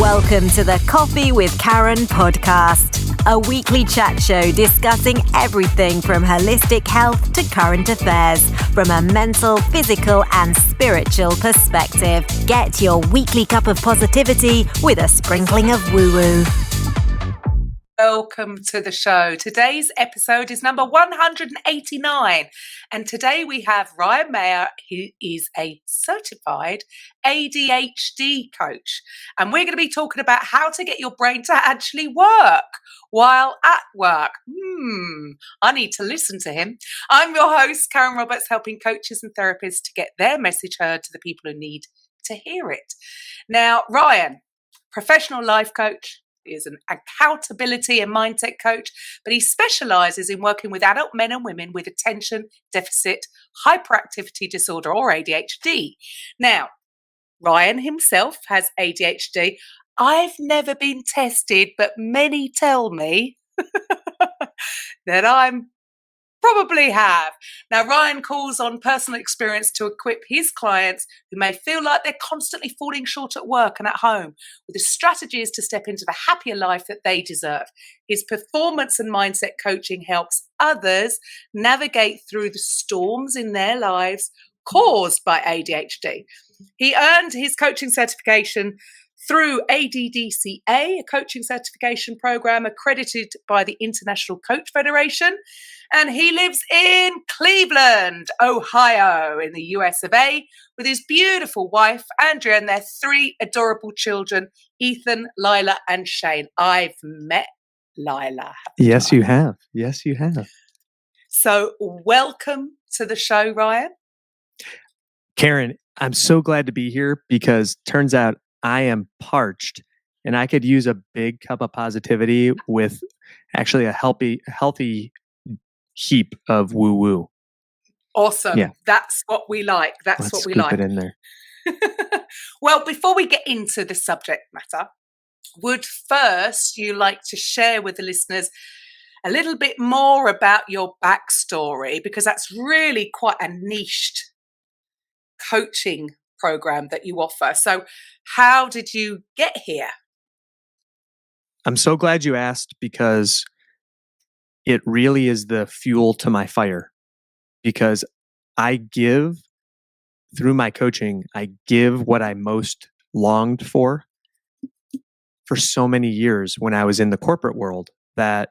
Welcome to the Coffee with Karen podcast, a weekly chat show discussing everything from holistic health to current affairs from a mental, physical, and spiritual perspective. Get your weekly cup of positivity with a sprinkling of woo-woo. Welcome to the show. Today's episode is number 189. And today we have Ryan Mayer, who is a certified ADHD coach. And we're going to be talking about how to get your brain to actually work while at work. I need to listen to him. I'm your host, Karen Roberts, helping coaches and therapists to get their message heard to the people who need to hear it. Now, Ryan, professional life coach, is an accountability and mindset coach, but he specializes in working with adult men and women with attention deficit hyperactivity disorder or ADHD. Now, Ryan himself has ADHD. I've never been tested, but many tell me that I'm probably have. Now, Ryan calls on personal experience to equip his clients who may feel like they're constantly falling short at work and at home with the strategies to step into the happier life that they deserve. His performance and mindset coaching helps others navigate through the storms in their lives caused by ADHD. He earned his coaching certification through ADDCA, a coaching certification program accredited by the International Coach Federation. And he lives in Cleveland, Ohio, in the US of A, with his beautiful wife, Andrea, and their three adorable children, Ethan, Lila, and Shane. I've met Lila. Yes, you have. Yes, you have. So welcome to the show, Ryan. Karen, I'm so glad to be here because turns out I am parched and I could use a big cup of positivity with actually a healthy heap of woo-woo. Awesome. Yeah. That's what we like. Let's what we scoop like. It in there. Well, before we get into the subject matter, would first you like to share with the listeners a little bit more about your backstory? Because that's really quite a niched coaching program that you offer. So how did you get here? I'm so glad you asked because it really is the fuel to my fire. Because I give, through my coaching, I give what I most longed for so many years when I was in the corporate world that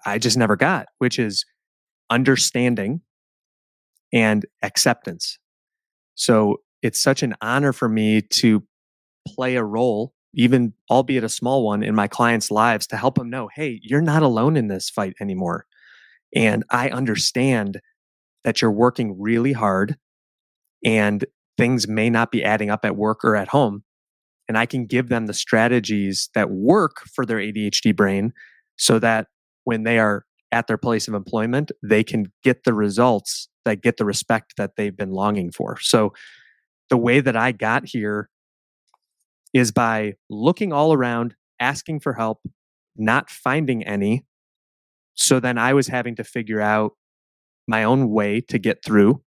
I just never got, which is understanding and acceptance. So it's such an honor for me to play a role, even albeit a small one, in my clients' lives to help them know, hey, you're not alone in this fight anymore. And I understand that you're working really hard and things may not be adding up at work or at home. And I can give them the strategies that work for their ADHD brain so that when they are at their place of employment, they can get the results that get the respect that they've been longing for. So the way that I got here is by looking all around, asking for help, not finding any. So then I was having to figure out my own way to get through.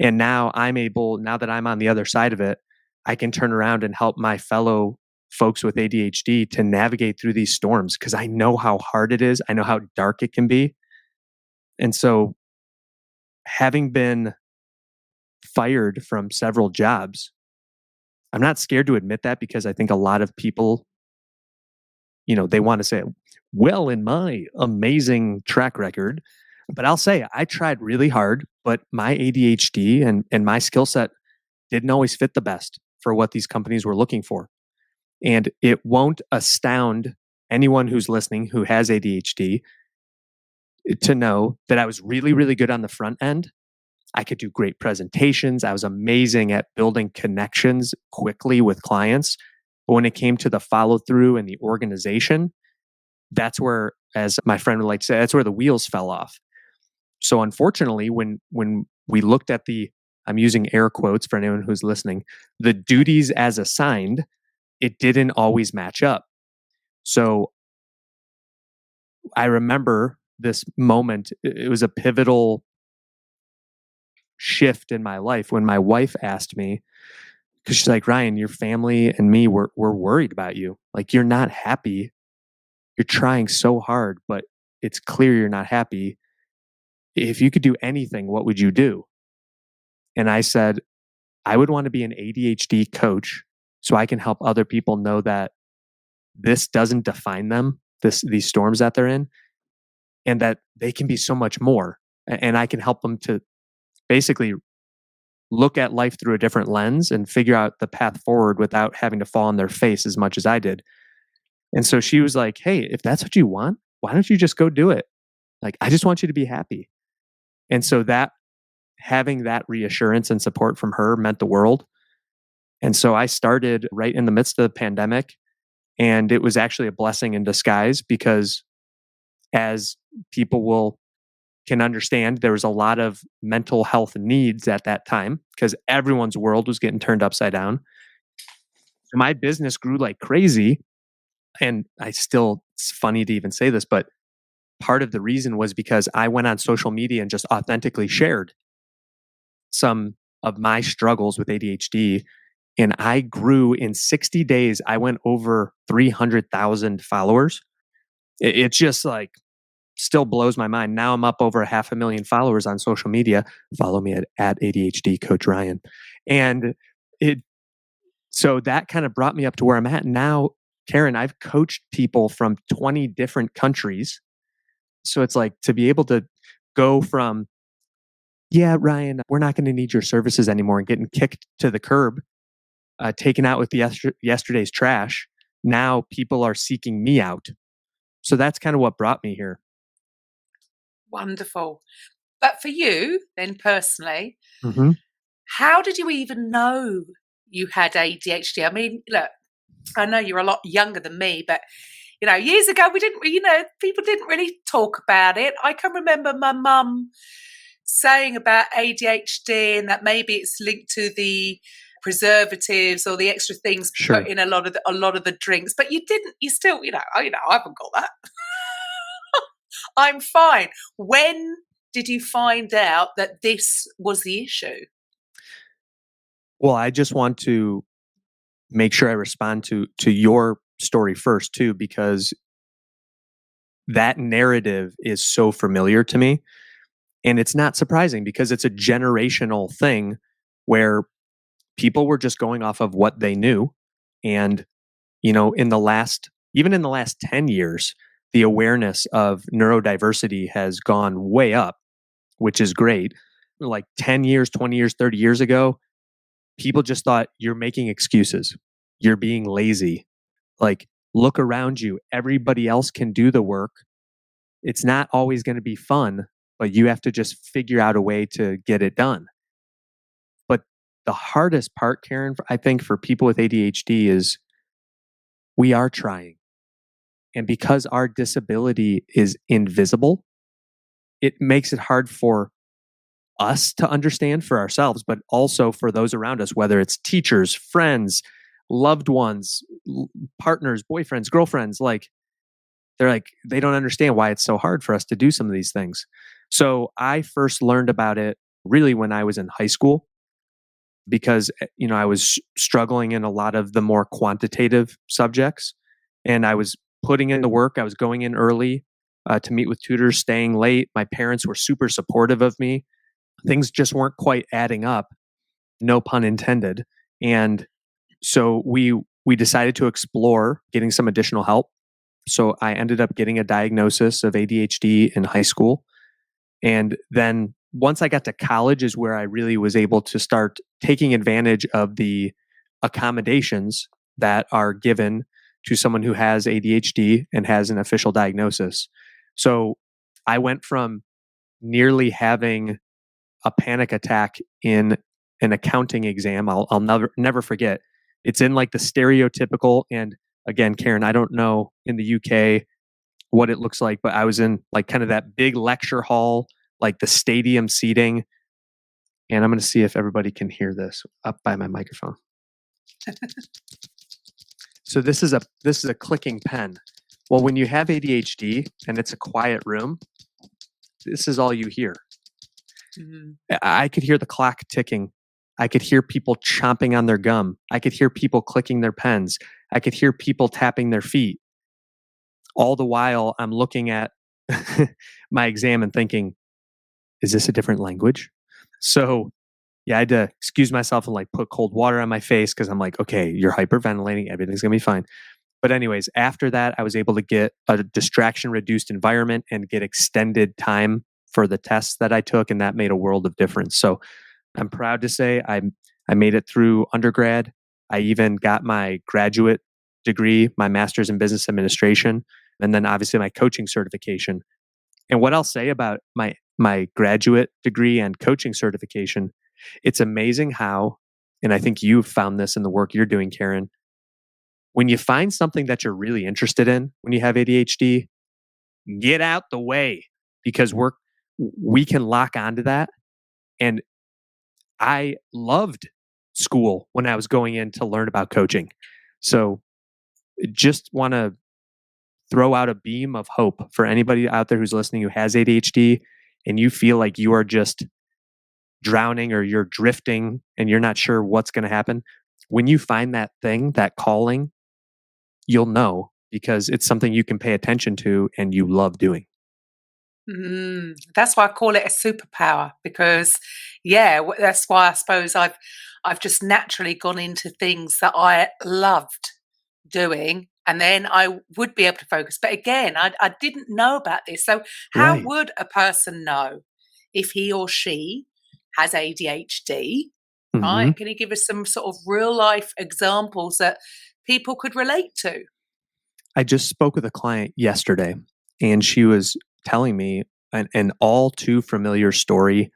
And now now that I'm on the other side of it, I can turn around and help my fellow folks with ADHD to navigate through these storms because I know how hard it is. I know how dark it can be. And so having been fired from several jobs, I'm not scared to admit that because I think a lot of people, they want to say, well, in my amazing track record, but I'll say I tried really hard, but my ADHD and my skill set didn't always fit the best for what these companies were looking for. And it won't astound anyone who's listening who has ADHD to know that I was really, really good on the front end. I could do great presentations. I was amazing at building connections quickly with clients. But when it came to the follow through and the organization, that's where, as my friend would like to say, that's where the wheels fell off. So unfortunately, when we looked at I'm using air quotes for anyone who's listening, the duties as assigned, it didn't always match up. So I remember this moment. It was a pivotal shift in my life when my wife asked me, Because she's like, Ryan, your family and me, we're worried about you. Like, you're not happy. You're trying so hard, but it's clear you're not happy. If you could do anything, what would you do? And I said, I would want to be an ADHD coach so I can help other people know that this doesn't define them, these storms that they're in, and that they can be so much more. And I can help them to basically look at life through a different lens and figure out the path forward without having to fall on their face as much as I did. And so she was like, hey, if that's what you want, why don't you just go do it? Like, I just want you to be happy. And so that having that reassurance and support from her meant the world. And so I started right in the midst of the pandemic. And it was actually a blessing in disguise because, as people can understand, there was a lot of mental health needs at that time because everyone's world was getting turned upside down. My business grew like crazy. And it's funny to even say this, but part of the reason was because I went on social media and just authentically shared some of my struggles with ADHD. And I grew in 60 days. I went over 300,000 followers. It's just like, still blows my mind. Now I'm up over 500,000 followers on social media. Follow me at ADHD Coach Ryan. And so that kind of brought me up to where I'm at now. Karen, I've coached people from 20 different countries. So it's like to be able to go from, yeah, Ryan, we're not going to need your services anymore, and getting kicked to the curb, taken out with yesterday's trash. Now people are seeking me out. So that's kind of what brought me here. Wonderful. But for you, then personally, Mm-hmm. how did you even know you had ADHD? I mean, look, I know you're a lot younger than me, but years ago people didn't really talk about it. I can remember my mum saying about ADHD and that maybe it's linked to the preservatives or the extra things Sure. put in a lot of the drinks. But you still, I haven't got that. I'm fine. When did you find out that this was the issue? Well, I just want to make sure I respond to your story first too, because that narrative is so familiar to me. And it's not surprising because it's a generational thing where people were just going off of what they knew. And, in the last 10 years, the awareness of neurodiversity has gone way up, which is great. Like 10 years, 20 years, 30 years ago, people just thought you're making excuses. You're being lazy. Like, look around you. Everybody else can do the work. It's not always going to be fun, but you have to just figure out a way to get it done. But the hardest part, Karen, I think for people with ADHD is we are trying. And because our disability is invisible, it makes it hard for us to understand for ourselves, but also for those around us, whether it's teachers, friends, loved ones, partners, boyfriends, girlfriends. They don't understand why it's so hard for us to do some of these things. So I first learned about it really when I was in high school because, I was struggling in a lot of the more quantitative subjects, and I was putting in the work. I was going in early to meet with tutors, staying late. My parents were super supportive of me. Things just weren't quite adding up, no pun intended. And so we decided to explore getting some additional help. So I ended up getting a diagnosis of ADHD in high school. And then once I got to college is where I really was able to start taking advantage of the accommodations that are given to someone who has ADHD and has an official diagnosis. So I went from nearly having a panic attack in an accounting exam. I'll never forget. It's in like the stereotypical, and again, Karen, I don't know in the UK what it looks like, but I was in like kind of that big lecture hall, like the stadium seating. And I'm going to see if everybody can hear this up by my microphone. So this is a clicking pen. Well, when you have ADHD and it's a quiet room, this is all you hear. Mm-hmm. I could hear the clock ticking I could hear people chomping on their gum. I could hear people clicking their pens. I could hear people tapping their feet. All the while, I'm looking at my exam and thinking, is this a different language? So, yeah, I had to excuse myself and like put cold water on my face because I'm like, okay, you're hyperventilating. Everything's going to be fine. But anyways, after that, I was able to get a distraction reduced environment and get extended time for the tests that I took. And that made a world of difference. So I'm proud to say I made it through undergrad. I even got my graduate degree, my master's in business administration, and then obviously my coaching certification. And what I'll say about my graduate degree and coaching certification, it's amazing how, and I think you've found this in the work you're doing, Karen, when you find something that you're really interested in when you have ADHD, get out the way because we can lock onto that. And I loved school when I was going in to learn about coaching. So just want to throw out a beam of hope for anybody out there who's listening who has ADHD and you feel like you are just drowning or you're drifting and you're not sure what's going to happen. When you find that thing, that calling, you'll know because it's something you can pay attention to and you love doing. That's why I call it a superpower because, yeah, that's why I suppose I've just naturally gone into things that I loved doing, and then I would be able to focus. But again, I didn't know about this. So how Right. would a person know if he or she has ADHD? Right? Can you give us some sort of real life examples that people could relate to? I just spoke with a client yesterday and she was telling me an all too familiar story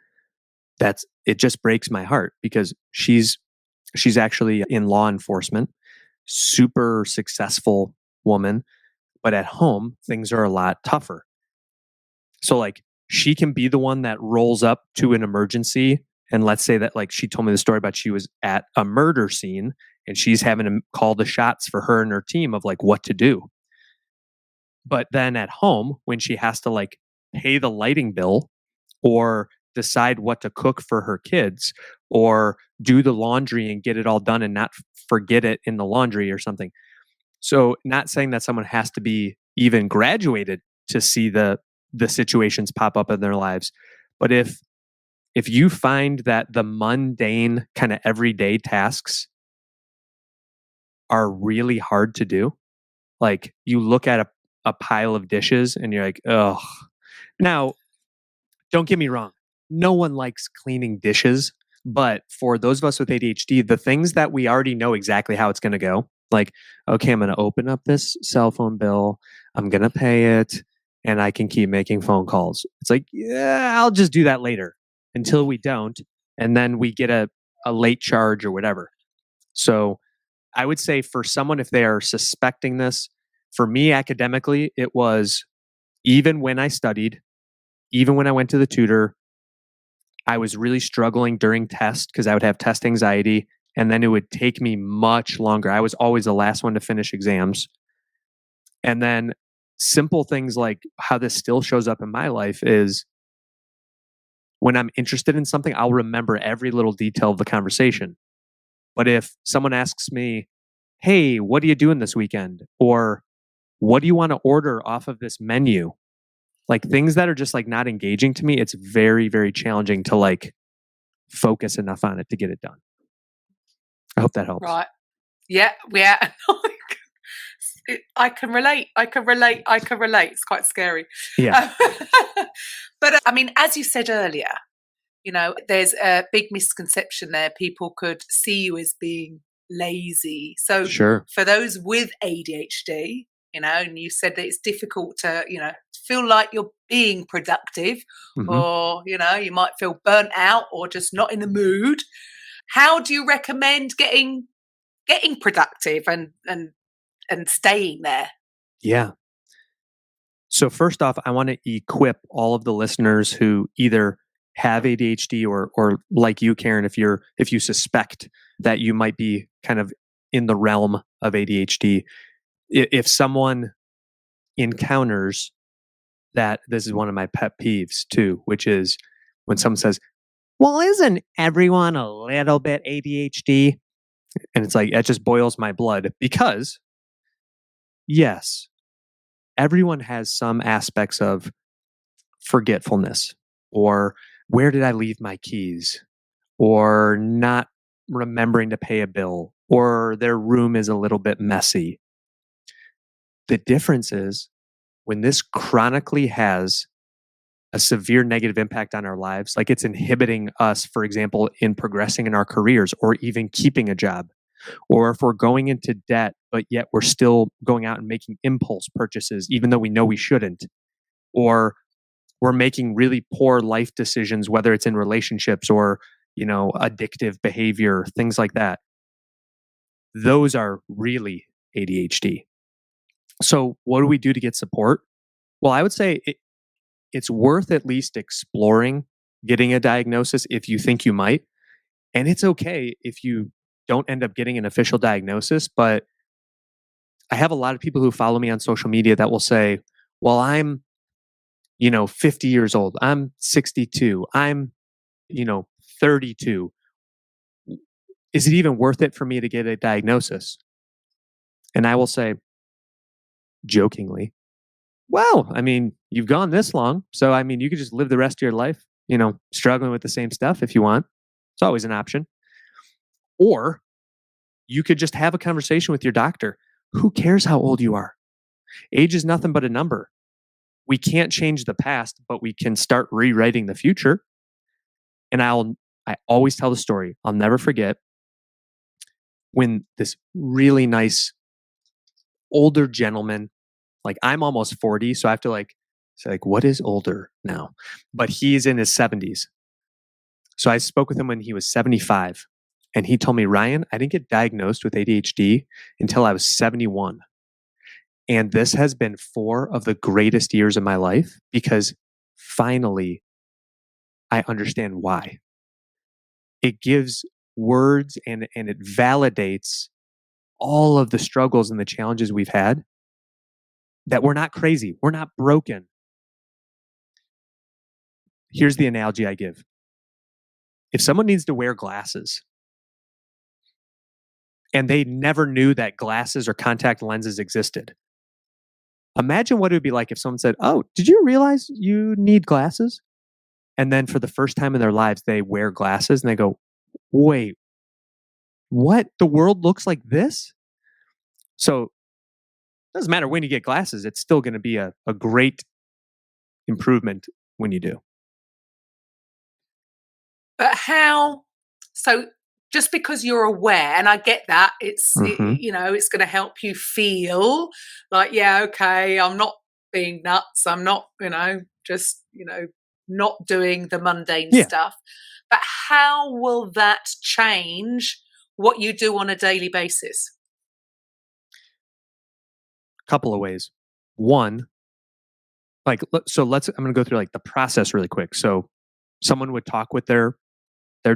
it just breaks my heart because she's actually in law enforcement, super successful woman, but at home things are a lot tougher. So like she can be the one that rolls up to an emergency and let's say that like she told me the story about she was at a murder scene and she's having to call the shots for her and her team of like what to do. But then at home, when she has to like pay the lighting bill or decide what to cook for her kids or do the laundry and get it all done and not forget it in the laundry or something. So not saying that someone has to be even graduated to see the situations pop up in their lives. But if you find that the mundane kind of everyday tasks are really hard to do, like you look at a pile of dishes and you're like, oh. Now, don't get me wrong. No one likes cleaning dishes. But for those of us with ADHD, the things that we already know exactly how it's going to go, like, okay, I'm going to open up this cell phone bill. I'm going to pay it and I can keep making phone calls. It's like, yeah, I'll just do that later until we don't. And then we get a late charge or whatever. So I would say for someone, if they are suspecting this, for me academically, it was even when I studied, even when I went to the tutor, I was really struggling during test because I would have test anxiety and then it would take me much longer. I was always the last one to finish exams. And then simple things like how this still shows up in my life is when I'm interested in something, I'll remember every little detail of the conversation. But if someone asks me, hey, what are you doing this weekend? Or what do you want to order off of this menu? Like things that are just like not engaging to me, it's very, very challenging to like focus enough on it to get it done. I hope that helps. Right. Yeah. Yeah. I can relate. It's quite scary. Yeah. But I mean, as you said earlier, there's a big misconception there. People could see you as being lazy. So Sure. for those with ADHD, and you said that it's difficult to, feel like you're being productive or, you might feel burnt out or just not in the mood. How do you recommend getting productive and staying there? Yeah. So first off, I want to equip all of the listeners who either have ADHD or like you, Karen, if you suspect that you might be kind of in the realm of ADHD, if someone encounters that, this is one of my pet peeves too, which is when someone says, well, isn't everyone a little bit ADHD? And it's like, that just boils my blood because, yes, everyone has some aspects of forgetfulness or where did I leave my keys or not remembering to pay a bill or their room is a little bit messy. The difference is when this chronically has a severe negative impact on our lives, like it's inhibiting us, for example, in progressing in our careers or even keeping a job, or if we're going into debt, but yet we're still going out and making impulse purchases, even though we know we shouldn't, or we're making really poor life decisions, whether it's in relationships or, addictive behavior, things like that. Those are really ADHD. So what do we do to get support? Well, I would say it's worth at least exploring getting a diagnosis if you think you might. And it's okay if you don't end up getting an official diagnosis. But I have a lot of people who follow me on social media that will say, well, I'm, 50 years old. I'm 62. I'm, 32. Is it even worth it for me to get a diagnosis? And I will say, jokingly, well, I mean, you've gone this long. So, I mean, you could just live the rest of your life, struggling with the same stuff if you want. It's always an option. Or you could just have a conversation with your doctor. Who cares how old you are? Age is nothing but a number. We can't change the past, but we can start rewriting the future. And I always tell the story. I'll never forget when this really nice older gentleman, like I'm almost 40, so I have to say what is older now? But he's in his 70s. So I spoke with him when he was 75. And he told me, Ryan, I didn't get diagnosed with ADHD until I was 71. And this has been 4 of the greatest years of my life because finally I understand why. It gives words and it validates all of the struggles and the challenges we've had, that we're not crazy. We're not broken. Here's the analogy I give. If someone needs to wear glasses and they never knew that glasses or contact lenses existed, imagine what it would be like if someone said, oh, did you realize you need glasses? And then for the first time in their lives, they wear glasses and they go, wait, what? The world looks like this? So it doesn't matter when you get glasses. It's still going to be a great improvement when you do. But how? So just because you're aware, and I get that, it's it's going to help you feel like, yeah, okay, I'm not being nuts. I'm not, just not doing the mundane stuff. But how will that change what you do on a daily basis? Couple of ways. One, I'm going to go through the process really quick. So someone would talk with their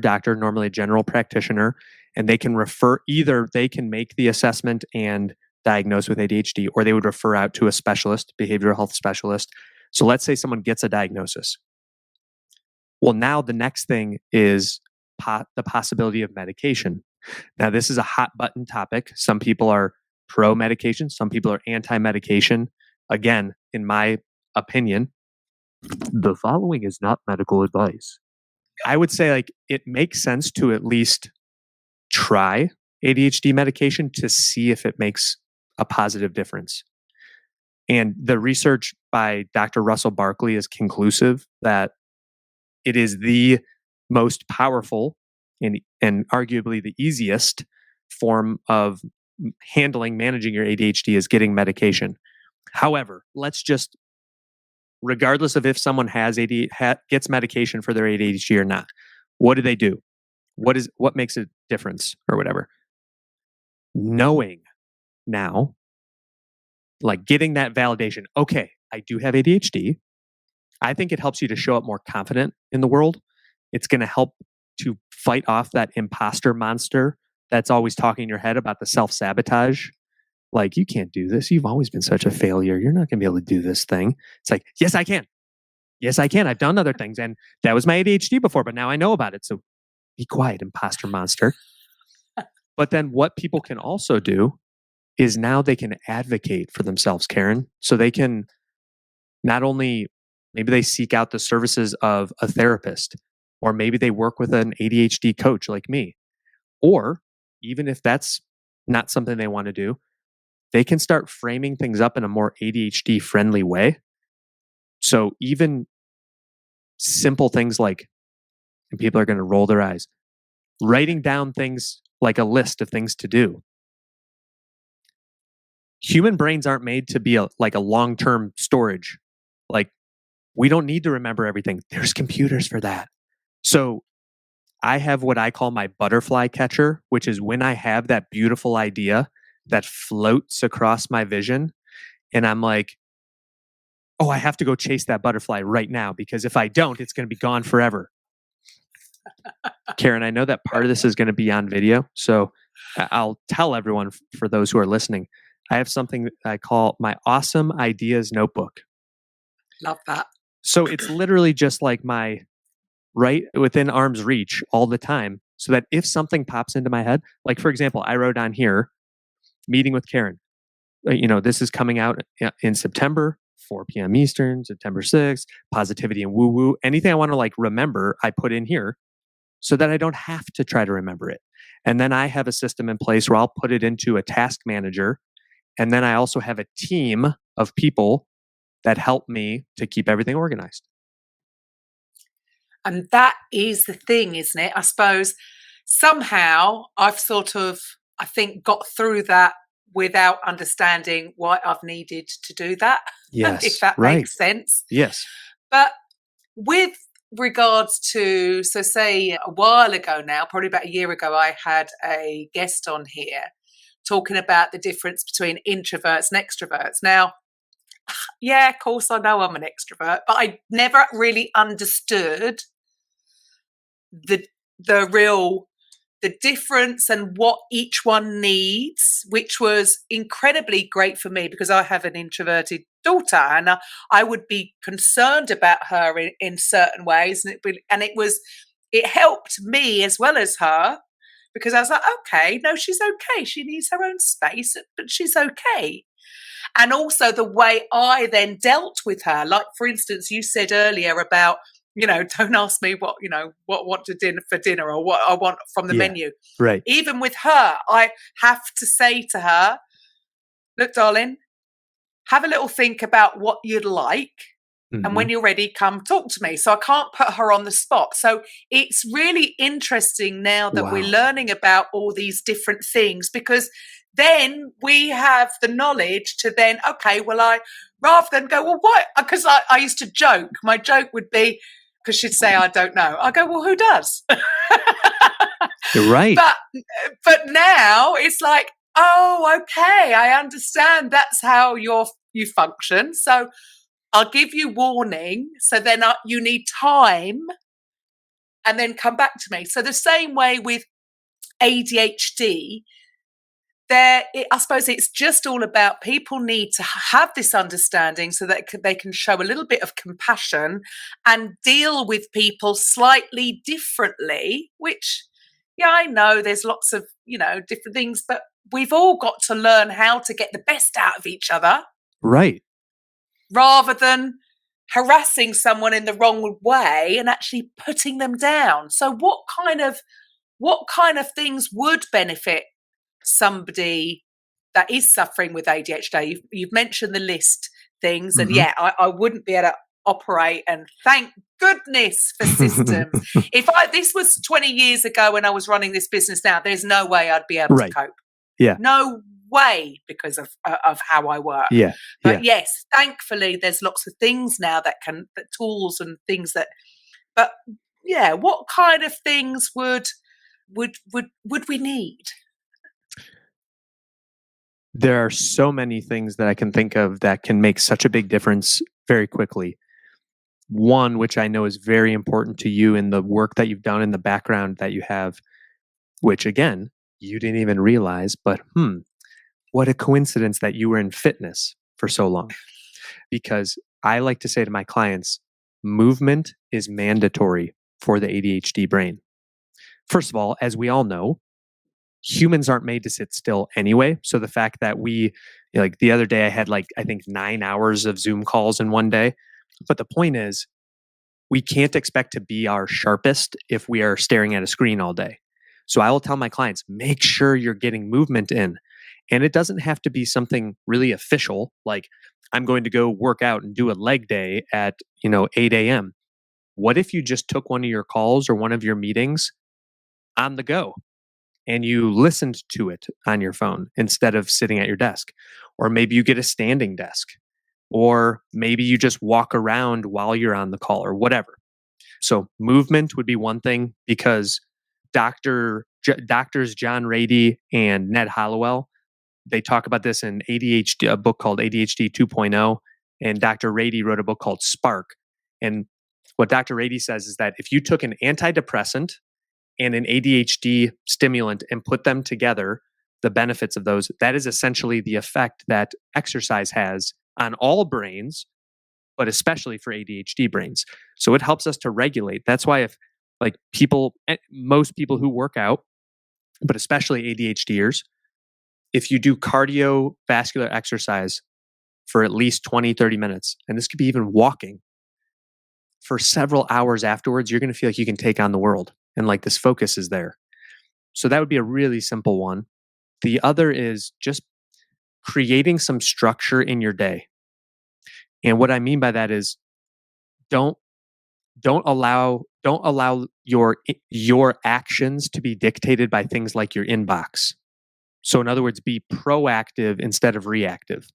doctor, normally a general practitioner, and they can either they can make the assessment and diagnose with ADHD, or they would refer out to a specialist, behavioral health specialist. So let's say someone gets a diagnosis. Well, now the next thing is the possibility of medication. Now, this is a hot button topic. Some people are pro medication. Some people are anti-medication. Again, in my opinion, the following is not medical advice. I would say it makes sense to at least try ADHD medication to see if it makes a positive difference. And the research by Dr. Russell Barkley is conclusive that it is the most powerful and arguably the easiest form of managing your ADHD is getting medication. However, regardless of if someone gets medication for their ADHD or not, what do they do? What makes a difference or whatever? Knowing now, getting that validation. Okay, I do have ADHD. I think it helps you to show up more confident in the world. It's going to help to fight off that imposter monster that's always talking in your head about the self-sabotage. You can't do this. You've always been such a failure. You're not going to be able to do this thing. It's yes, I can. Yes, I can. I've done other things. And that was my ADHD before, but now I know about it. So be quiet, imposter monster. But then what people can also do is now they can advocate for themselves, Karen. So they can not only, maybe they seek out the services of a therapist, or maybe they work with an ADHD coach like me. Or even if that's not something they want to do, they can start framing things up in a more ADHD friendly way. So even simple things like, and people are going to roll their eyes, writing down things like a list of things to do. Human brains aren't made to be like a long-term storage. Like, we don't need to remember everything. There's computers for that. So I have what I call my butterfly catcher, which is when I have that beautiful idea that floats across my vision, and I'm like, oh, I have to go chase that butterfly right now, because if I don't, it's going to be gone forever. Karen, I know that part of this is going to be on video, so I'll tell everyone, for those who are listening, I have something that I call my awesome ideas notebook. Love that. So it's literally just like my right within arm's reach all the time, so that if something pops into my head, like for example, I wrote on here, meeting with Karen. This is coming out in September, 4 p.m. Eastern, September 6th, positivity and woo-woo. Anything I want to remember, I put in here so that I don't have to try to remember it. And then I have a system in place where I'll put it into a task manager. And then I also have a team of people that help me to keep everything organized. And that is the thing, isn't it? I suppose somehow I've I think, got through that without understanding why I've needed to do that. Yes. If that makes sense. Yes. But with regards to, so say a while ago now, probably about a year ago, I had a guest on here talking about the difference between introverts and extroverts. Now, yeah, of course, I know I'm an extrovert, but I never really understood the difference and what each one needs, which was incredibly great for me, because I have an introverted daughter, and I would be concerned about her in certain ways, and it helped me as well as her, because I was like, okay, no, she's okay. She needs her own space, but she's okay. And also the way I then dealt with her, like for instance, you said earlier about, don't ask me what to dinner for dinner, or what I want from the menu. Right. Even with her, I have to say to her, look, darling, have a little think about what you'd like. Mm-hmm. And when you're ready, come talk to me. So I can't put her on the spot. So it's really interesting now that we're learning about all these different things, because then we have the knowledge to then, okay, well, rather than go, well, what? Because I used to joke. My joke would be, because she'd say, I don't know. I go, well, who does? You're right. But now it's like, oh, okay, I understand that's how you function. So I'll give you warning. So then you need time, and then come back to me. So the same way with ADHD, I suppose it's just all about people need to have this understanding so that they can show a little bit of compassion and deal with people slightly differently, which, yeah, I know there's lots of, different things, but we've all got to learn how to get the best out of each other. Right. Rather than harassing someone in the wrong way and actually putting them down. So what kind of things would benefit somebody that is suffering with ADHD? You've mentioned the list things, and I wouldn't be able to operate, and thank goodness for systems. If this was 20 years ago when I was running this business now, there's no way I'd be able to cope. Yeah. No way, because of how I work. Yeah. But yes, thankfully there's lots of things now that tools and things that, but yeah, what kind of things would we need? There are so many things that I can think of that can make such a big difference very quickly. One, which I know is very important to you in the work that you've done, in the background that you have, which again, you didn't even realize, but what a coincidence that you were in fitness for so long. Because I like to say to my clients, movement is mandatory for the ADHD brain. First of all, as we all know, humans aren't made to sit still anyway. So the fact that like the other day I had I think 9 hours of Zoom calls in one day. But the point is, we can't expect to be our sharpest if we are staring at a screen all day. So I will tell my clients, make sure you're getting movement in. And it doesn't have to be something really official, like I'm going to go work out and do a leg day at 8 a.m. What if you just took one of your calls or one of your meetings on the go and you listened to it on your phone instead of sitting at your desk? Or maybe you get a standing desk, or maybe you just walk around while you're on the call or whatever. So movement would be one thing, because doctors John Ratey and Ned Hollowell, they talk about this in ADHD, a book called ADHD 2.0, and Dr. Ratey wrote a book called Spark. And what Dr. Ratey says is that if you took an antidepressant and an ADHD stimulant and put them together, the benefits of those, that is essentially the effect that exercise has on all brains, but especially for ADHD brains. So it helps us to regulate. That's why if most people who work out, but especially ADHDers, if you do cardiovascular exercise for at least 20, 30 minutes, and this could be even walking, for several hours afterwards, you're going to feel like you can take on the world. And this focus is there. So that would be a really simple one. The other is just creating some structure in your day. And what I mean by that is don't allow your actions to be dictated by things like your inbox. So in other words, be proactive instead of reactive.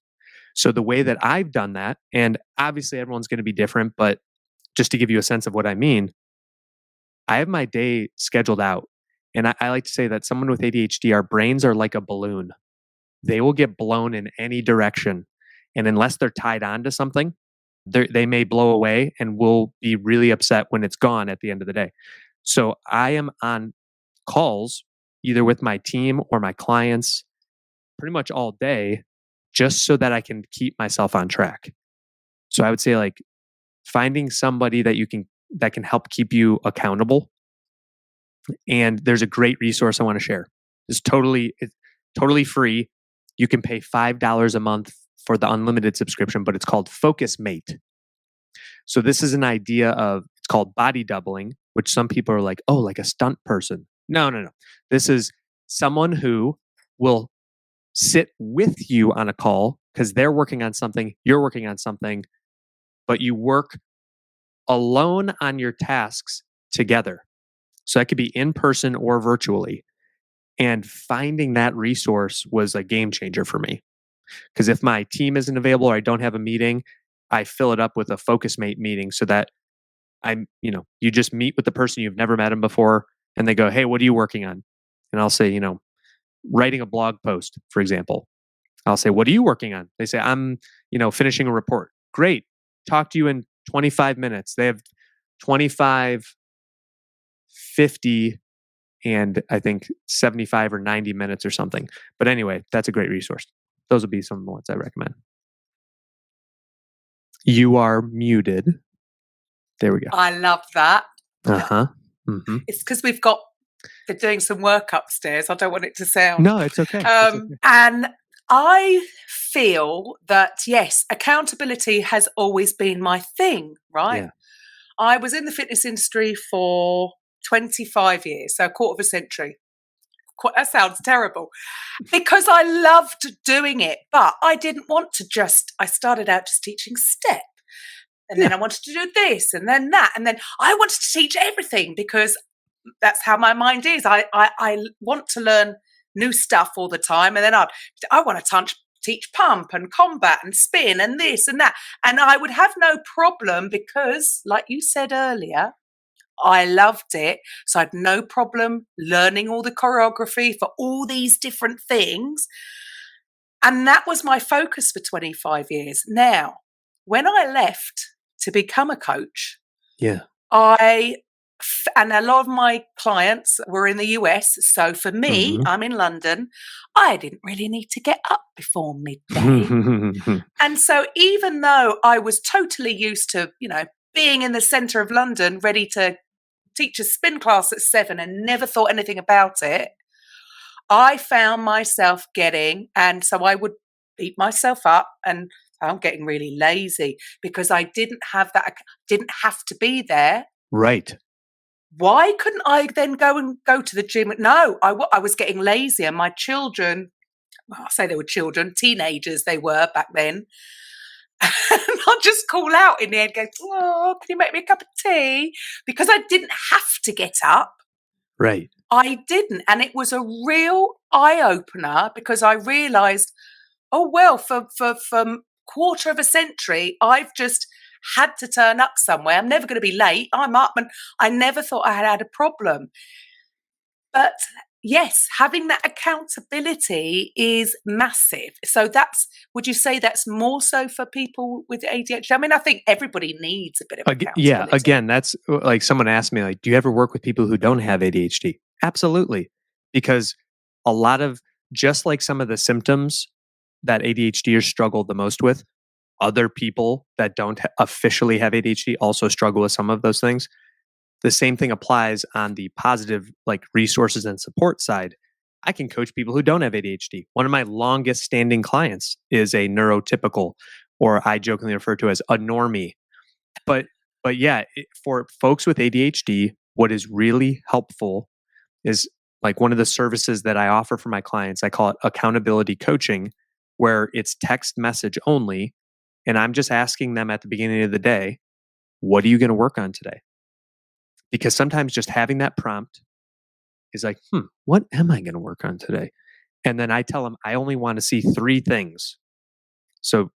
So the way that I've done that, and obviously everyone's going to be different, but just to give you a sense of what I mean, I have my day scheduled out. And I like to say that someone with ADHD, our brains are like a balloon. They will get blown in any direction. And unless they're tied on to something, they may blow away, and we'll be really upset when it's gone at the end of the day. So I am on calls either with my team or my clients pretty much all day, just so that I can keep myself on track. So I would say finding somebody that can help keep you accountable. And there's a great resource I want to share. It's totally free. You can pay $5 a month for the unlimited subscription, but it's called Focus Mate. So this is an idea it's called body doubling, which some people are like, oh, like a stunt person. No. This is someone who will sit with you on a call because they're working on something, you're working on something, but you work alone on your tasks together. So that could be in person or virtually. And finding that resource was a game changer for me. Because if my team isn't available or I don't have a meeting, I fill it up with a Focus Mate meeting so that you just meet with the person you've never met them before, and they go, hey, what are you working on? And I'll say, writing a blog post, for example. I'll say, what are you working on? They say, I'm, finishing a report. Great. Talk to you in 25 minutes. They have 25, 50, and I think 75 or 90 minutes or something. But anyway, that's a great resource. Those would be some of the ones I recommend. You are muted. There we go. I love that. Uh-huh. Mm-hmm. It's because we're doing some work upstairs. I don't want it to sound. No, it's okay. And I feel that, yes, accountability has always been my thing, right? Yeah. I was in the fitness industry for 25 years, so a quarter of a century. That sounds terrible, because I loved doing it, but I didn't want to I started out just teaching step, and then I wanted to do this and then that, and then I wanted to teach everything because that's how my mind is. I want to learn new stuff all the time, and then I want to teach pump and combat and spin and this and that, and I would have no problem because, like you said earlier, I loved it. So I had no problem learning all the choreography for all these different things. And that was my focus for 25 years. Now, when I left to become a coach, and a lot of my clients were in the US. So for me, I'm in London. I didn't really need to get up before midday. And so even though I was totally used to, being in the centre of London, ready to teach a spin class at 7 and never thought anything about it, I found myself and so I would beat myself up and I'm getting really lazy because I didn't have to be there. Right. Why couldn't I then go to the gym? No, I was getting lazy, and my children, well, I say they were children, teenagers they were back then. And I'd just call out in the end, go, "Oh, can you make me a cup of tea?" Because I didn't have to get up. Right. I didn't. And it was a real eye-opener because I realised, oh, well, for quarter of a century, I've just had to turn up somewhere. I'm never going to be late. I'm up, and I never thought I had a problem. But yes, having that accountability is massive. So would you say that's more so for people with ADHD? I mean, I think everybody needs a bit of accountability. Yeah, again, that's like someone asked me, like, do you ever work with people who don't have ADHD? Absolutely. Because a lot of, just like some of the symptoms that ADHDers struggle the most with, other people that don't officially have ADHD also struggle with some of those things. The same thing applies on the positive, like resources and support side. I can coach people who don't have ADHD. One of my longest standing clients is a neurotypical, or I jokingly refer to as a normie. But yeah, for folks with ADHD, what is really helpful is like one of the services that I offer for my clients. I call it accountability coaching, where it's text message only. And I'm just asking them at the beginning of the day, what are you going to work on today? Because sometimes just having that prompt is like, what am I going to work on today? And then I tell them, I only want to see 3 things. So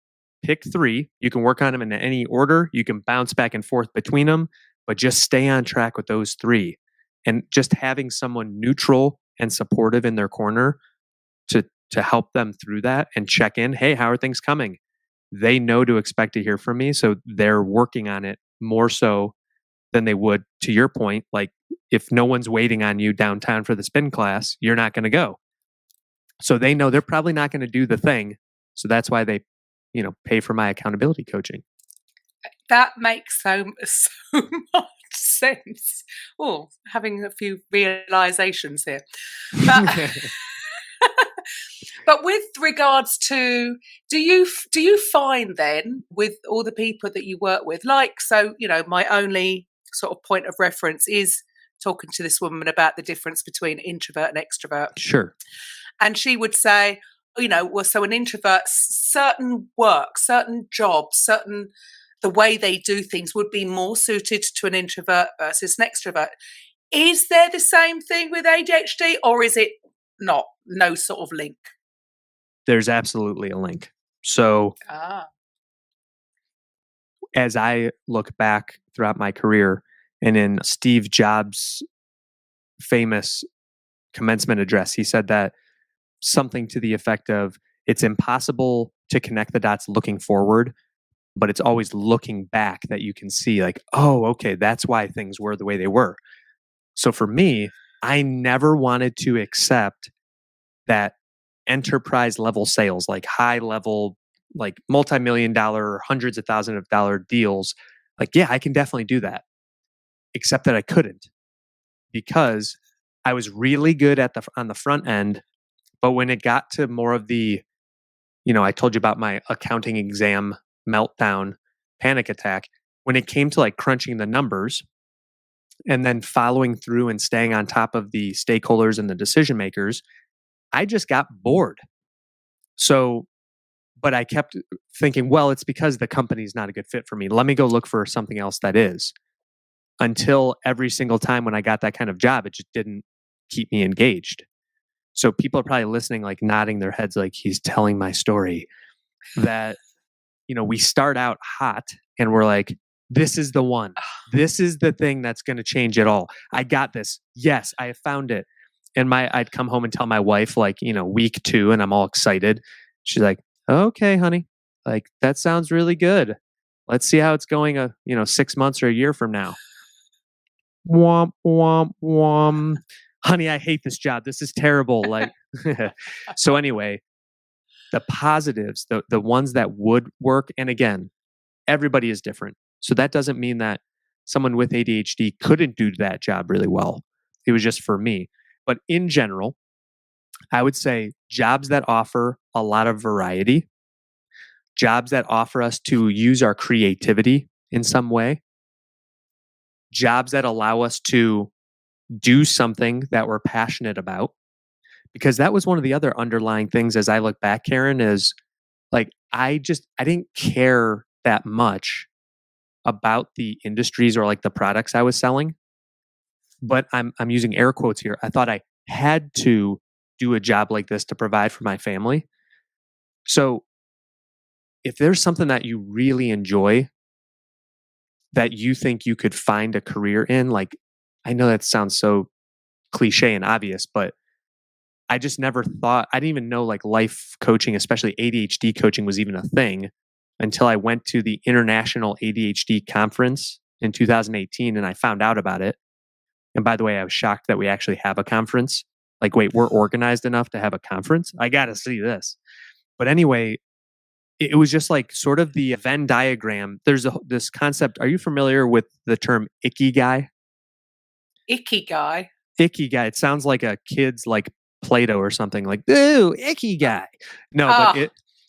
pick 3. You can work on them in any order. You can bounce back and forth between them, but just stay on track with those 3. And just having someone neutral and supportive in their corner to help them through that and check in. Hey, how are things coming? They know to expect to hear from me. So they're working on it more so than they would, to your point. Like, if no one's waiting on you downtown for the spin class, you're not going to go. So they know they're probably not going to do the thing. So that's why they, pay for my accountability coaching. That makes so much sense. Oh, having a few realizations here. But, but with regards to, do you find then with all the people that you work with, like, so, my only sort of point of reference is talking to this woman about the difference between introvert and extrovert. Sure. And she would say, well, so an introvert, certain work, certain jobs, the way they do things would be more suited to an introvert versus an extrovert. Is there the same thing with ADHD, or is it not? No sort of link? There's absolutely a link. So as I look back throughout my career, and in Steve Jobs' famous commencement address, he said that something to the effect of, it's impossible to connect the dots looking forward, but it's always looking back that you can see, like, oh, okay, that's why things were the way they were. So for me, I never wanted to accept that enterprise level sales, like high level, like multi-million dollar, hundreds of thousands of dollar deals. Like, yeah, I can definitely do that. Except that I couldn't, because I was really good on the front end. But when it got to more of the, I told you about my accounting exam meltdown, panic attack, when it came to like crunching the numbers and then following through and staying on top of the stakeholders and the decision makers, I just got bored. So, but I kept thinking, well, it's because the company's not a good fit for me. Let me go look for something else that is. Until every single time when I got that kind of job, it just didn't keep me engaged. So people are probably listening, like nodding their heads, like he's telling my story, that, we start out hot and we're like, this is the one. This is the thing that's going to change it all. I got this. Yes, I have found it. And I'd come home and tell my wife, like, week 2, and I'm all excited. She's like, okay, honey, like, that sounds really good. Let's see how it's going, 6 months or a year from now. Womp, womp, womp. Honey, I hate this job. This is terrible. Like, so anyway, the positives, the ones that would work. And again, everybody is different. So that doesn't mean that someone with ADHD couldn't do that job really well. It was just for me. But in general, I would say jobs that offer a lot of variety, jobs that offer us to use our creativity in some way, jobs that allow us to do something that we're passionate about. Because that was one of the other underlying things as I look back, Karen, is like I didn't care that much about the industries or like the products I was selling. But I'm using air quotes here. I thought I had to do a job like this to provide for my family. So if there's something that you really enjoy that you think you could find a career in, like I know that sounds so cliche and obvious, but I just never thought, I didn't even know like life coaching, especially ADHD coaching, was even a thing until I went to the International ADHD Conference in 2018 and I found out about it. And by the way, I was shocked that we actually have a conference. Like, wait, we're organized enough to have a conference? I got to see this. But anyway, it was just like sort of the Venn diagram. There's this concept. Are you familiar with the term ikigai? Ikigai? Ikigai. It sounds like a kid's like Play-Doh or something, like, ooh, ikigai. No,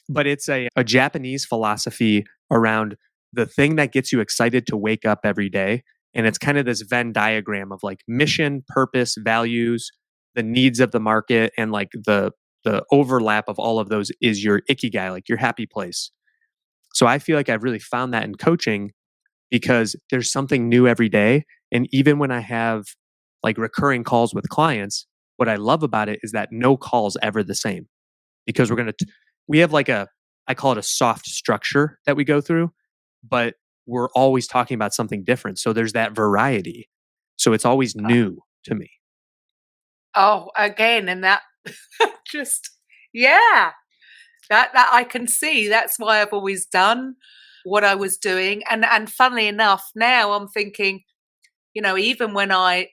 but it's a Japanese philosophy around the thing that gets you excited to wake up every day. And it's kind of this Venn diagram of like mission, purpose, values, the needs of the market, and like the overlap of all of those is your ikigai, like your happy place. So I feel like I've really found that in coaching because there's something new every day. And even when I have like recurring calls with clients, what I love about it is that no call is ever the same because we have like I call it a soft structure that we go through, but we're always talking about something different. So there's that variety. So it's always new to me. Oh, again, and that just, yeah, that I can see. That's why I've always done what I was doing. And funnily enough, now I'm thinking, you know, even when I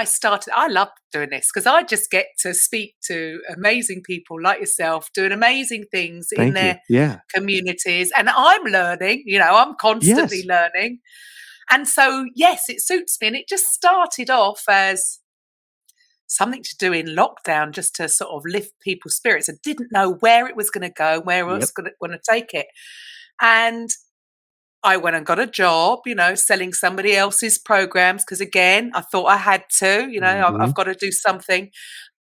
started, I love doing this because I just get to speak to amazing people like yourself doing amazing things in their communities. And I'm learning, you know, I'm constantly learning. And so, yes, it suits me. And it just started off as something to do in lockdown just to sort of lift people's spirits. I didn't know where it was going to go, where I was going to take it. And I went and got a job, you know, selling somebody else's programs because, again, I thought I had to, you know, I've got to do something.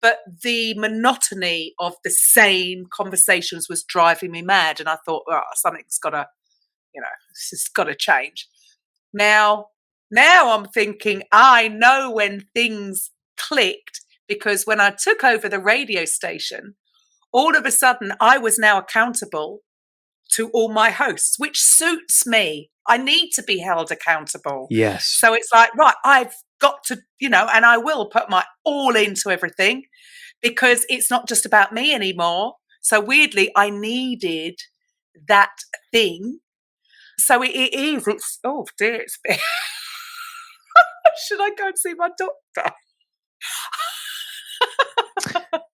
But the monotony of the same conversations was driving me mad. And I thought, oh, something's got to, you know, it's got to change. Now I'm thinking, I know when things clicked because when I took over the radio station, all of a sudden I was now accountable to all my hosts, which suits me. I need to be held accountable. Yes. So it's like, right, I've got to, you know, and I will put my all into everything because it's not just about me anymore. So weirdly, I needed that thing. So it's, oh dear, it's been, should I go and see my doctor?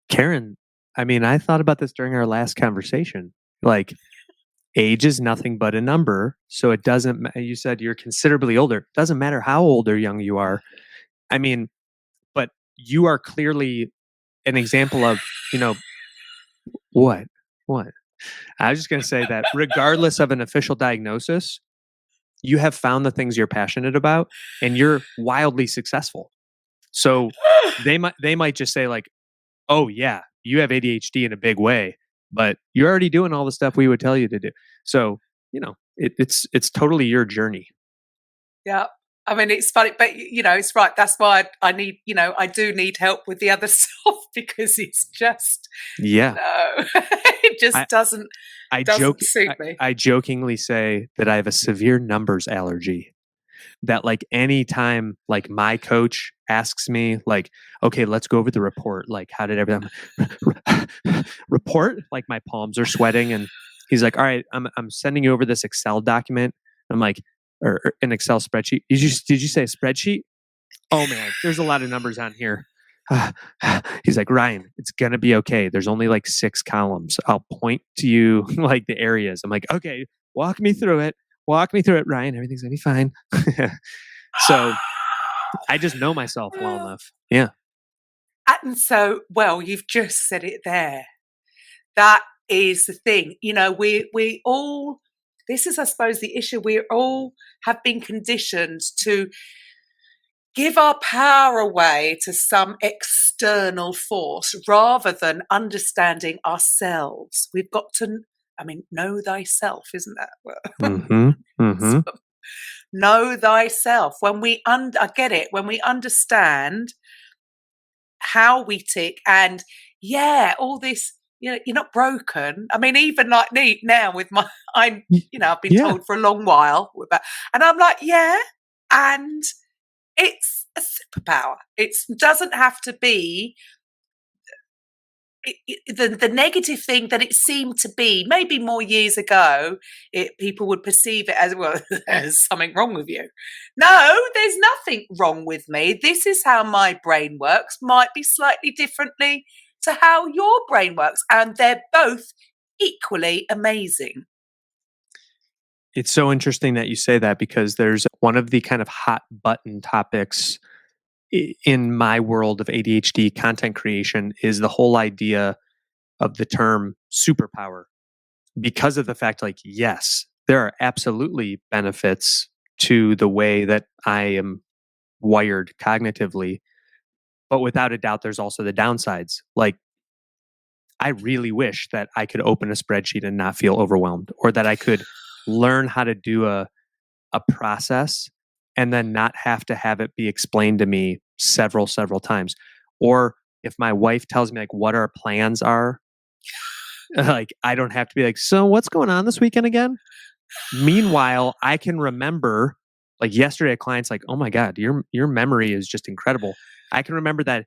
Karen, I mean, I thought about this during our last conversation. Like, age is nothing but a number. So it doesn't, you said you're considerably older. It doesn't matter how old or young you are. I mean, but you are clearly an example of, you know, what? I was just going to say that regardless of an official diagnosis, you have found the things you're passionate about and you're wildly successful. So they might just say like, oh yeah, you have ADHD in a big way, but you're already doing all the stuff we would tell you to do. So, you know, it's totally your journey. Yeah. I mean, it's funny, but you know, it's right. That's why I need, you know, I do need help with the other stuff because it's just, no, it just doesn't suit me. I jokingly say that I have a severe numbers allergy. That like anytime like my coach asks me like, okay, let's go over the report. Like, how did everything report? Like my palms are sweating and he's like, all right, I'm sending you over this Excel document. I'm like, or an Excel spreadsheet. Did you say a spreadsheet? Oh man, there's a lot of numbers on here. He's like, Ryan, it's going to be okay. There's only like 6 columns. I'll point to you like the areas. I'm like, okay, walk me through it. walk me through it, Ryan. Everything's going to be fine. So I just know myself well enough. Yeah. And so, well, you've just said it there. That is the thing. You know, we all, this is, I suppose, the issue. We all have been conditioned to give our power away to some external force rather than understanding ourselves. We've got to, know thyself, isn't that? Mm-hmm. Know thyself. When I get it, when we understand how we tick and all this, you're not broken. I mean, even like me now with I've been told for a long while about, and I'm like, and it's a superpower. It doesn't have to be the negative thing that it seemed to be. Maybe more years ago, people would perceive it as, well, there's something wrong with you. No, there's nothing wrong with me. This is how my brain works. Might be slightly differently to how your brain works. And they're both equally amazing. It's so interesting that you say that, because there's one of the kind of hot button topics in my world of ADHD content creation is the whole idea of the term superpower, because of the fact, like, yes, there are absolutely benefits to the way that I am wired cognitively, but without a doubt, there's also the downsides. Like, I really wish that I could open a spreadsheet and not feel overwhelmed, or that I could learn how to do a process and then not have to have it be explained to me several times. Or if my wife tells me like what our plans are, like I don't have to be like, so what's going on this weekend again? Meanwhile, I can remember, like yesterday, a client's like, oh my God, your memory is just incredible. I can remember that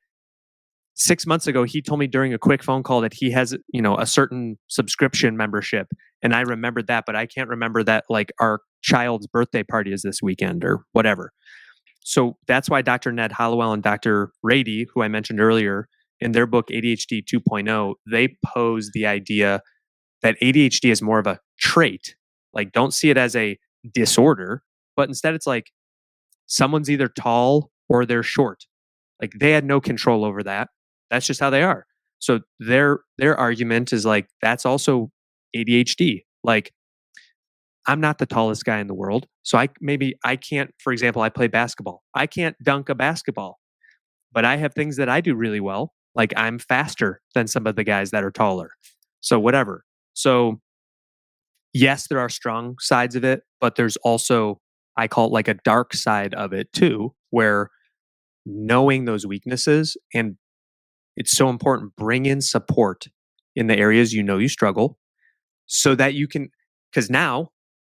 6 months ago, he told me during a quick phone call that he has, a certain subscription membership. And I remembered that, but I can't remember that like our child's birthday party is this weekend or whatever. So that's why Dr. Ned Hollowell and Dr. Ratey, who I mentioned earlier, in their book, ADHD 2.0, they pose the idea that ADHD is more of a trait. Like, don't see it as a disorder, but instead it's like someone's either tall or they're short. Like, they had no control over that. That's just how they are. So their argument is like, that's also ADHD. Like, I'm not the tallest guy in the world. So I can't, for example, I play basketball. I can't dunk a basketball, but I have things that I do really well. Like, I'm faster than some of the guys that are taller. So whatever. So yes, there are strong sides of it, but there's also, I call it like a dark side of it too, where knowing those weaknesses, and it's so important, bring in support in the areas you struggle, so that you can, because now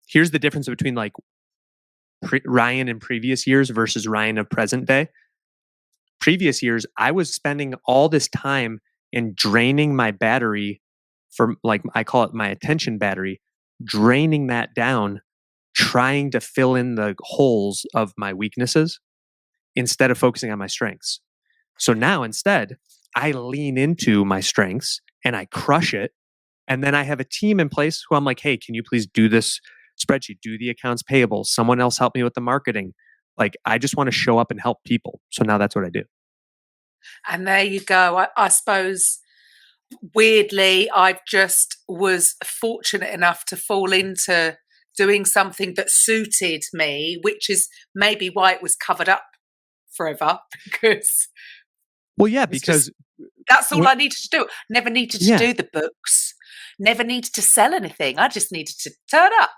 here's the difference between like Ryan in previous years versus Ryan of present day. Previous years, I was spending all this time in draining my battery for, like, I call it my attention battery, draining that down, trying to fill in the holes of my weaknesses instead of focusing on my strengths. So now instead, I lean into my strengths and I crush it. And then I have a team in place who I'm like, hey, can you please do this spreadsheet, do the accounts payable? Someone else help me with the marketing. Like, I just want to show up and help people. So now that's what I do. And there you go. I suppose, weirdly, I just was fortunate enough to fall into doing something that suited me, which is maybe why it was covered up forever, because... Well, yeah, because... that's all I needed to do. Never needed to do the books. Never needed to sell anything. I just needed to turn up.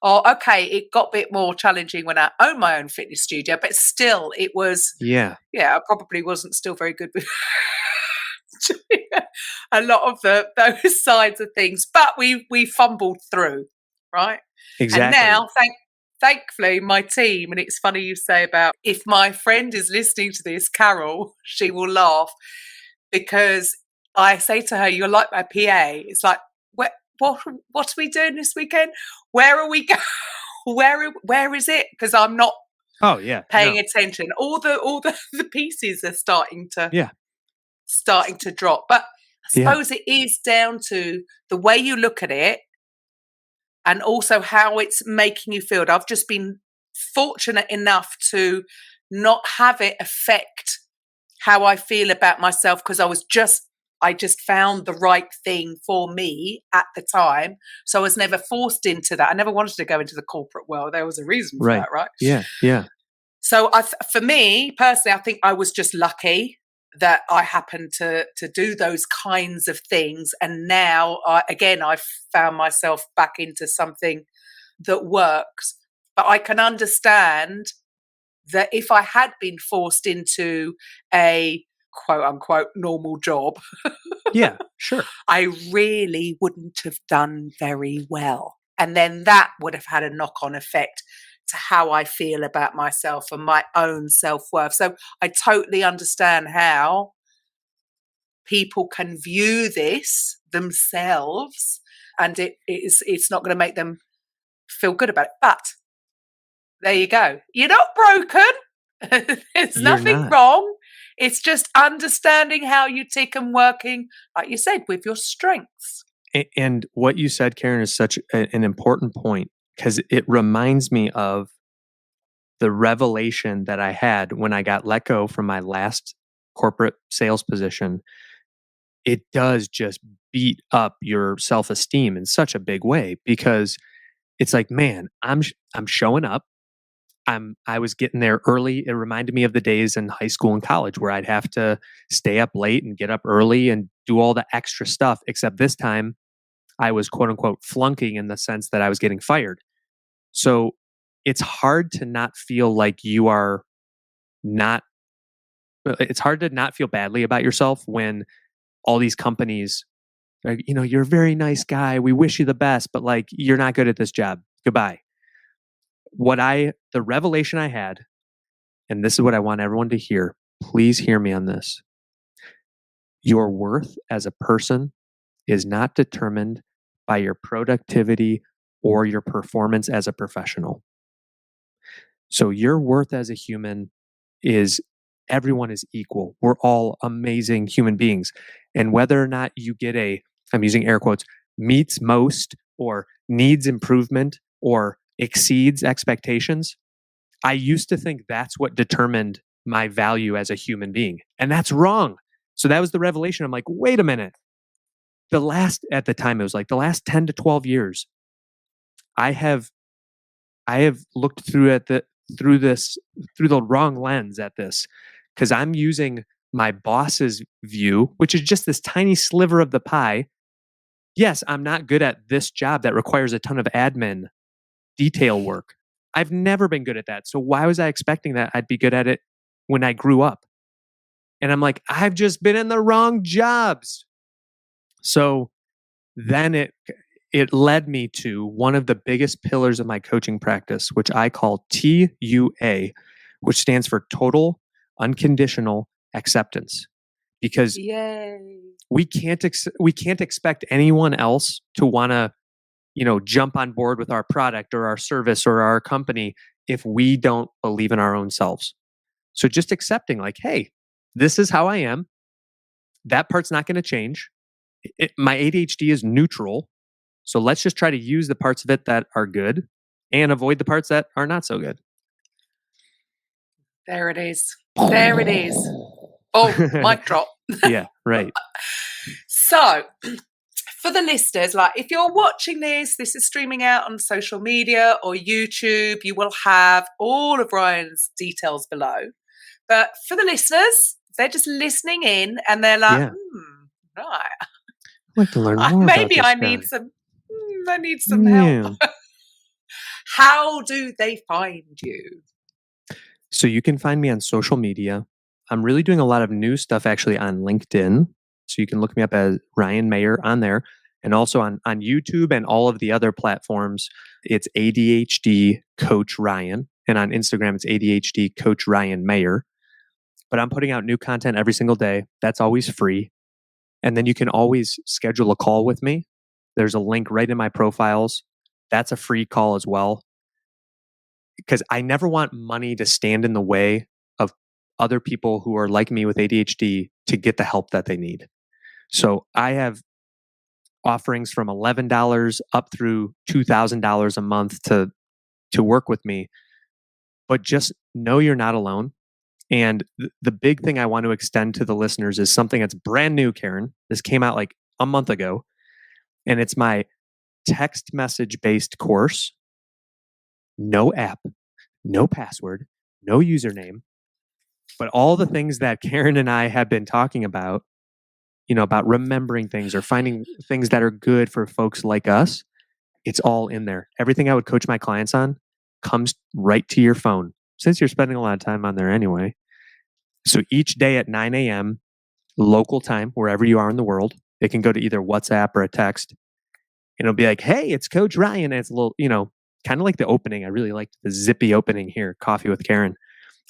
Or, okay, it got a bit more challenging when I owned my own fitness studio, but still it was... Yeah, I probably wasn't still very good with a lot of those sides of things, but we fumbled through, right? Exactly. And now, thankfully, my team, and it's funny you say about, if my friend is listening to this, Carol, she will laugh, because I say to her, you're like my PA. It's like, what are we doing this weekend? Where are we going? Where is it? Because I'm not paying attention. All the pieces are starting to drop. But I suppose it is down to the way you look at it and also how it's making you feel. I've just been fortunate enough to not have it affect how I feel about myself, because I just found the right thing for me at the time. So I was never forced into that. I never wanted to go into the corporate world. There was a reason for that, right? Yeah. Yeah. So for me personally, I think I was just lucky that I happened to do those kinds of things. And now, I've found myself back into something that works. But I can understand that if I had been forced into a quote unquote normal job, Yeah, sure. I really wouldn't have done very well. And then that would have had a knock-on effect to how I feel about myself and my own self-worth. So I totally understand how people can view this themselves, and it's not going to make them feel good about it. But there you go. You're not broken. There's You're nothing not. wrong. It's just understanding how you tick and working, like you said, with your strengths. And what you said, Karen, is such an important point, because it reminds me of the revelation that I had when I got let go from my last corporate sales position. It does just beat up your self-esteem in such a big way, because it's like, man, I'm showing up. I was getting there early. It reminded me of the days in high school and college where I'd have to stay up late and get up early and do all the extra stuff, except this time I was quote unquote flunking, in the sense that I was getting fired. So it's hard to not feel like you are not, it's hard to not feel badly about yourself when all these companies are, you're a very nice guy. We wish you the best, but like, you're not good at this job. Goodbye. The revelation I had, and this is what I want everyone to hear. Please hear me on this. Your worth as a person is not determined by your productivity or your performance as a professional. So your worth as a human is, everyone is equal. We're all amazing human beings. And whether or not you get I'm using air quotes, meets most or needs improvement or exceeds expectations, I used to think that's what determined my value as a human being. And that's wrong. So that was the revelation. I'm like, wait a minute. At the time, it was like the last 10 to 12 years, I have looked through the wrong lens at this, because I'm using my boss's view, which is just this tiny sliver of the pie. Yes, I'm not good at this job that requires a ton of admin detail work. I've never been good at that. So why was I expecting that I'd be good at it when I grew up? And I'm like, I've just been in the wrong jobs. So then it led me to one of the biggest pillars of my coaching practice, which I call TUA, which stands for total unconditional acceptance. Because Yay. we can't expect anyone else to want to, jump on board with our product or our service or our company if we don't believe in our own selves. So just accepting, like, hey, this is how I am. That part's not going to change. My ADHD is neutral. So let's just try to use the parts of it that are good and avoid the parts that are not so good. There it is. There it is. Oh, mic drop. Yeah, right. So, for the listeners, like if you're watching this is streaming out on social media or YouTube, you will have all of Ryan's details below. But for the listeners, they're just listening in and they're like, right. I'd like to learn more maybe about I this need guy. some help. How do they find you? So you can find me on social media. I'm really doing a lot of new stuff actually on LinkedIn. So you can look me up as Ryan Mayer on there. And also on YouTube and all of the other platforms, it's ADHD Coach Ryan. And on Instagram, it's ADHD Coach Ryan Mayer. But I'm putting out new content every single day. That's always free. And then you can always schedule a call with me. There's a link right in my profiles. That's a free call as well. Because I never want money to stand in the way of other people who are like me with ADHD to get the help that they need. So I have offerings from $11 up through $2,000 a month to work with me. But just know you're not alone. And the big thing I want to extend to the listeners is something that's brand new, Karen. This came out like a month ago, and it's my text message based course. No app, no password, no username, but all the things that Karen and I have been talking about, about remembering things or finding things that are good for folks like us. It's all in there. Everything I would coach my clients on comes right to your phone, since you're spending a lot of time on there anyway. So each day at 9 a.m. local time, wherever you are in the world, it can go to either WhatsApp or a text. And it'll be like, hey, it's Coach Ryan. And it's a little, kind of like the opening. I really liked the zippy opening here, Coffee with Karen.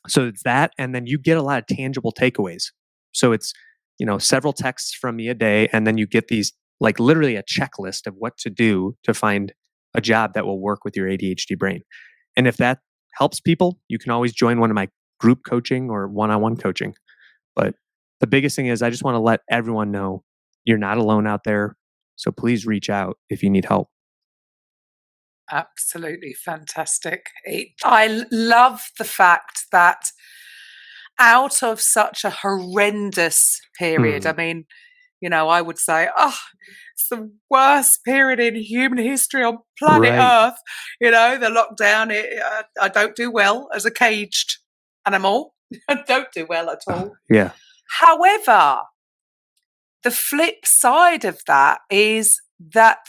So it's that. And then you get a lot of tangible takeaways. So it's, several texts from me a day. And then you get these, like literally a checklist of what to do to find a job that will work with your ADHD brain. And if that helps people, you can always join one of my group coaching or one-on-one coaching. But the biggest thing is I just want to let everyone know you're not alone out there. So please reach out if you need help. Absolutely fantastic. I love the fact that out of such a horrendous period, I mean, I would say, it's the worst period in human history on planet Earth. The lockdown, I don't do well as a caged animal. I don't do well at all. Yeah. However, the flip side of that is that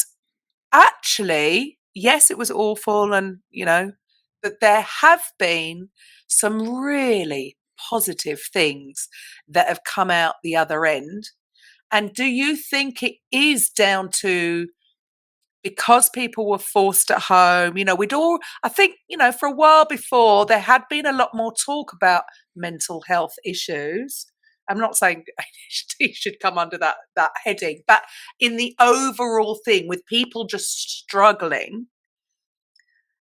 actually, yes, it was awful and, but there have been some really positive things that have come out the other end. And do you think it is down to because people were forced at home? I think, for a while before, there had been a lot more talk about mental health issues. I'm not saying ADHD should come under that heading, but in the overall thing with people just struggling.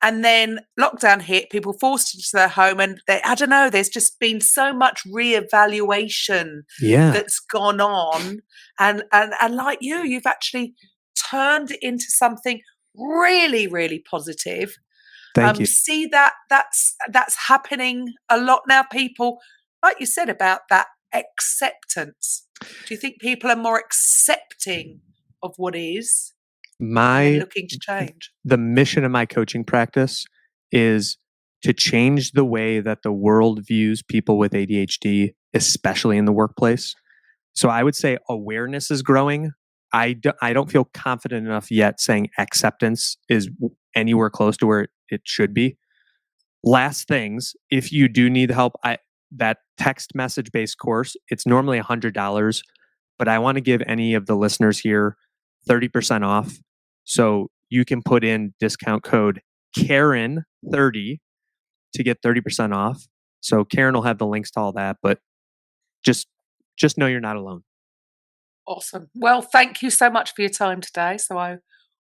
And then lockdown hit, people forced into their home, and there's just been so much reevaluation that's gone on. And like you've actually turned it into something really, really positive. Thank you. See that's happening a lot now. People, like you said about that acceptance. Do you think people are more accepting of what is? Looking to change. The mission of my coaching practice is to change the way that the world views people with ADHD, especially in the workplace. So I would say awareness is growing. I don't feel confident enough yet saying acceptance is anywhere close to where it should be. Last things, if you do need help, that text message based course, it's normally $100, but I want to give any of the listeners here 30% off. So you can put in discount code Karen30 to get 30% off. So Karen will have the links to all that, but just know you're not alone. Awesome. Well, thank you so much for your time today. So I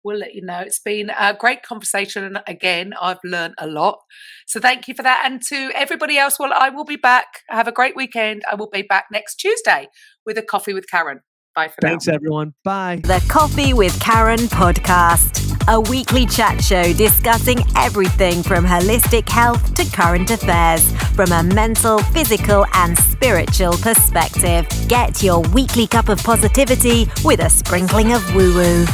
will let you know. It's been a great conversation. And again, I've learned a lot. So thank you for that. And to everybody else, well, I will be back. Have a great weekend. I will be back next Tuesday with a Coffee with Karen. Bye for now. Thanks, everyone. Bye. The Coffee with Karen podcast, a weekly chat show discussing everything from holistic health to current affairs from a mental, physical, and spiritual perspective. Get your weekly cup of positivity with a sprinkling of woo-woo.